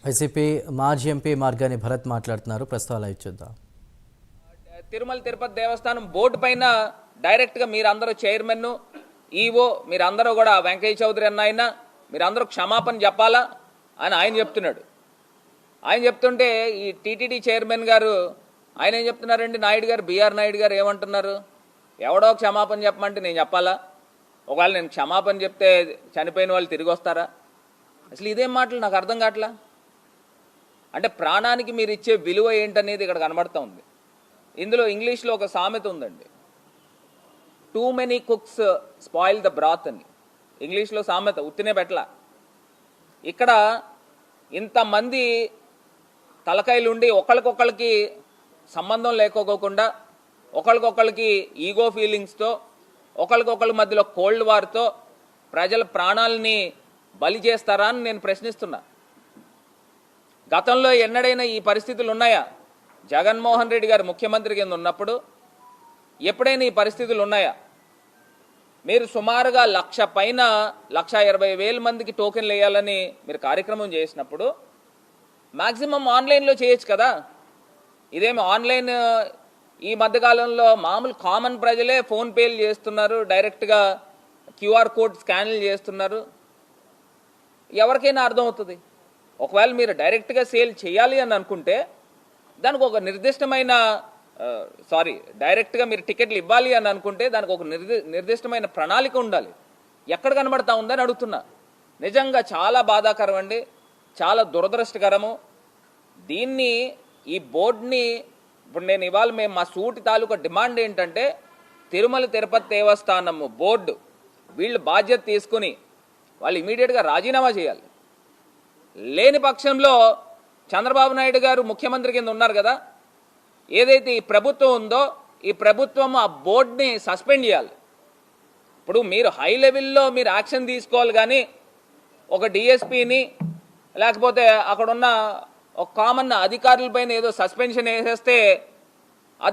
YCP మాజీ MP Margani Bharat మాట్లాడుతున్నారు. ప్రస్తుతం లైవ్ చూద్దాం. తిరుమల తిరుపతి దేవస్థానం బోర్డు పైన డైరెక్ట్గా మీరందరూ చైర్మన్ ఈవో మీరందరూ కూడా వెంకయ్య చౌదరి అన్న ఆయన మీరందరూ క్షమాపణ చెప్పాలా అని ఆయన చెప్తున్నాడు. ఆయన చెప్తుంటే ఈ టీటీడీ చైర్మన్ గారు ఆయన ఏం చెప్తున్నారండి, నాయుడు గారు బిఆర్ నాయుడు గారు ఏమంటున్నారు, ఎవడో క్షమాపణ చెప్పమంటే నేను చెప్పాలా, ఒకవేళ నేను క్షమాపణ చెప్తే చనిపోయిన వాళ్ళు తిరిగి వస్తారా? అసలు ఇదేం మాటలు నాకు అర్థం కావట్లా. అంటే ప్రాణానికి మీరు ఇచ్చే విలువ ఏంటనేది ఇక్కడ కనబడుతూ ఉంది. ఇందులో ఇంగ్లీష్లో ఒక సామెత ఉందండి, too many cooks spoil the బ్రాత్ అని. ఇంగ్లీష్లో సామెత ఉత్తినే పెట్టలా. ఇక్కడ ఇంతమంది తలకాయలుండి ఒకరికొకరికి సంబంధం లేకోకుండా ఒకరికొకరికి ఈగో ఫీలింగ్స్తో ఒకరికొకరి మధ్యలో కోల్డ్ వార్తో ప్రజల ప్రాణాలని బలి చేస్తారా అని నేను ప్రశ్నిస్తున్నా. గతంలో ఎన్నడైనా ఈ పరిస్థితులు ఉన్నాయా? జగన్మోహన్ రెడ్డి గారు ముఖ్యమంత్రి కింద ఉన్నప్పుడు ఎప్పుడైనా ఈ పరిస్థితులు ఉన్నాయా? మీరు సుమారుగా 1,00,000 పైన 1,20,000 మందికి టోకెన్లు వేయాలని మీరు కార్యక్రమం చేసినప్పుడు మ్యాక్సిమం ఆన్లైన్లో చేయొచ్చు కదా. ఇదేమి ఆన్లైన్ ఈ మధ్యకాలంలో మామూలు కామన్ ప్రజలే ఫోన్పేలు చేస్తున్నారు, డైరెక్ట్గా క్యూఆర్ కోడ్ స్కాన్లు చేస్తున్నారు. ఎవరికైనా అర్థమవుతుంది. ఒకవేళ మీరు డైరెక్ట్గా సేల్ చేయాలి అని అనుకుంటే దానికి ఒక నిర్దిష్టమైన డైరెక్ట్గా మీరు టికెట్లు ఇవ్వాలి అని అనుకుంటే దానికి ఒక నిర్దిష్టమైన ప్రణాళిక ఉండాలి. ఎక్కడ కనబడతా ఉందని అడుగుతున్నా. నిజంగా చాలా బాధాకరం అండి, చాలా దురదృష్టకరము. దీన్ని ఈ బోర్డుని ఇప్పుడు నేను ఇవాళ మేము మా సూటి తాలూకా డిమాండ్ ఏంటంటే తిరుమల తిరుపతి దేవస్థానము బోర్డు వీళ్ళు బాధ్యత తీసుకుని వాళ్ళు ఇమీడియట్గా రాజీనామా చేయాలి. లేని పక్షంలో చంద్రబాబు నాయుడు గారు ముఖ్యమంత్రి కింద ఉన్నారు కదా, ఏదైతే ఈ ప్రభుత్వం ఉందో ఈ ప్రభుత్వం ఆ బోర్డుని సస్పెండ్ చేయాలి. ఇప్పుడు మీరు హై లెవెల్లో మీరు యాక్షన్ తీసుకోవాలి, కానీ ఒక డిఎస్పీని లేకపోతే అక్కడున్న ఒక కామన్ అధికారులపైన ఏదో సస్పెన్షన్ వేసేస్తే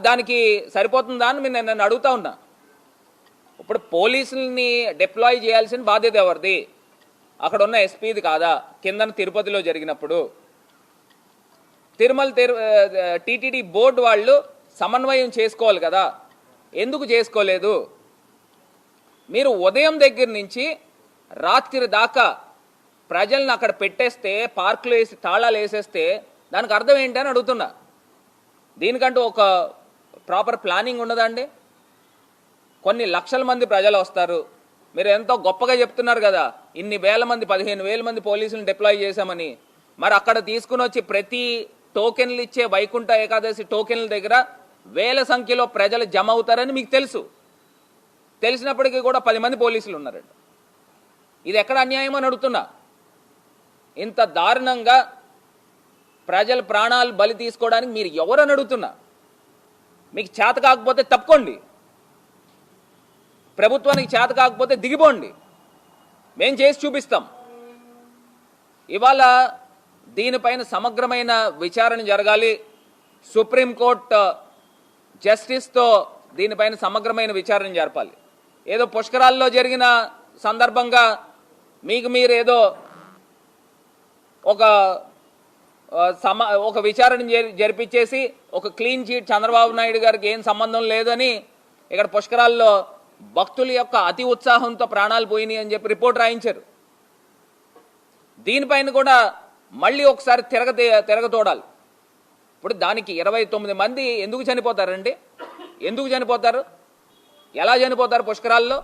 దానికి సరిపోతుందా అని నేను నన్ను అడుగుతా ఉన్నా. ఇప్పుడు పోలీసుల్ని డిప్లాయ్ చేయాల్సిన బాధ్యత ఎవరిది? అక్కడ ఉన్న ఎస్పీది కాదా? కిందన తిరుపతిలో జరిగినప్పుడు టీటీడీ బోర్డు వాళ్ళు సమన్వయం చేసుకోవాలి కదా, ఎందుకు చేసుకోలేదు? మీరు ఉదయం దగ్గర నుంచి రాత్రి దాకా ప్రజల్ని అక్కడ పెట్టేస్తే, పార్కులు వేసి తాళాలు వేసేస్తే దానికి అర్థం ఏంటి అని అడుగుతున్నా. దీనికంటూ ఒక ప్రాపర్ ప్లానింగ్ ఉండదండి. కొన్ని లక్షల మంది ప్రజలు వస్తారు, మీరు ఎంతో గొప్పగా చెప్తున్నారు కదా, ఇన్ని వేల మంది 15,000 మంది పోలీసులను డిప్లాయ్ చేశామని. మరి అక్కడ తీసుకుని వచ్చి ప్రతి టోకెన్లు ఇచ్చే వైకుంఠ ఏకాదశి టోకెన్ల దగ్గర వేల సంఖ్యలో ప్రజలు జమ అవుతారని మీకు తెలుసు. తెలిసినప్పటికీ కూడా 10 మంది పోలీసులు ఉన్నారండి. ఇది ఎక్కడ అన్యాయం అని అడుగుతున్నా. ఇంత దారుణంగా ప్రజల ప్రాణాలు బలి తీసుకోవడానికి మీరు ఎవరని అడుగుతున్నా. మీకు చేత కాకపోతే తప్పుకోండి, ప్రభుత్వానికి చేత కాకపోతే దిగిపోండి, మేం చేసి చూపిస్తాం. ఇవాళ దీనిపైన సమగ్రమైన విచారణ జరగాలి. సుప్రీంకోర్టు జస్టిస్తో దీనిపైన సమగ్రమైన విచారణ జరపాలి. ఏదో పుష్కరాల్లో జరిగిన సందర్భంగా మీకు మీరు ఏదో ఒక విచారణ జరిపించేసి ఒక క్లీన్ చీట్ చంద్రబాబు నాయుడు గారికి ఏం సంబంధం లేదని ఇక్కడ పుష్కరాల్లో భక్తుల యొక్క అతి ఉత్సాహంతో ప్రాణాలు పోయినాయి అని చెప్పి రిపోర్ట్ రాయించారు. దీనిపైన కూడా మళ్ళీ ఒకసారి తిరగతోడాలి. ఇప్పుడు దానికి 29 మంది ఎందుకు చనిపోతారండి? ఎందుకు చనిపోతారు? ఎలా చనిపోతారు పుష్కరాల్లో?